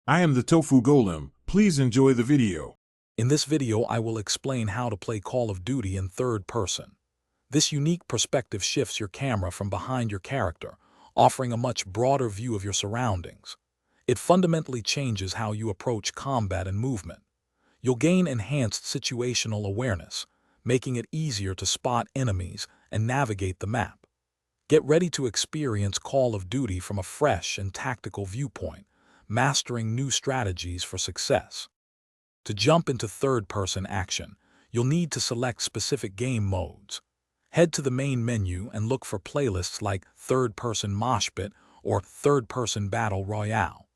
I am the Tofu Golem. Please enjoy the video. In this video, I will explain how to play Call of Duty in third person. This unique perspective shifts your camera from behind your character, offering a much broader view of your surroundings. It fundamentally changes how you approach combat and movement. You'll gain enhanced situational awareness, making it easier to spot enemies and navigate the map. Get ready to experience Call of Duty from a fresh and tactical viewpoint, mastering new strategies for success. To jump into third-person action, you'll need to select specific game modes. Head to the main menu and look for playlists like Third-Person Mosh Pit or Third-Person Battle Royale.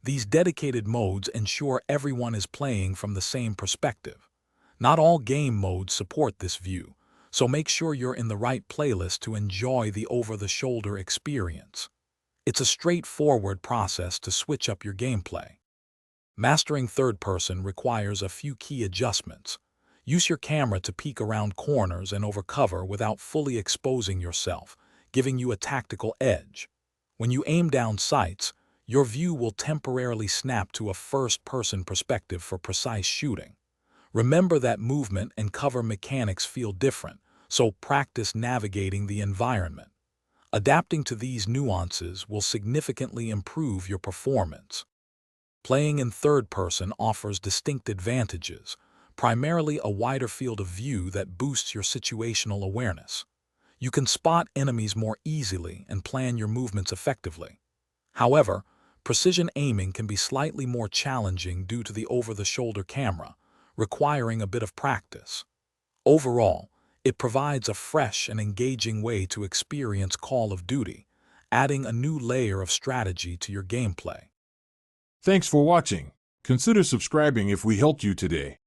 These dedicated modes ensure everyone is playing from the same perspective. Not all game modes support this view, so make sure you're in the right playlist to enjoy the over-the-shoulder experience. It's a straightforward process to switch up your gameplay. Mastering third person requires a few key adjustments. Use your camera to peek around corners and over cover without fully exposing yourself, giving you a tactical edge. When you aim down sights, your view will temporarily snap to a first-person perspective for precise shooting. Remember that movement and cover mechanics feel different, so practice navigating the environment. Adapting to these nuances will significantly improve your performance. Playing in third person offers distinct advantages, primarily a wider field of view that boosts your situational awareness. You can spot enemies more easily and plan your movements effectively. However, precision aiming can be slightly more challenging due to the over-the-shoulder camera, requiring a bit of practice. Overall, it provides a fresh and engaging way to experience Call of Duty, adding a new layer of strategy to your gameplay. Thanks for watching. Consider subscribing if we helped you today.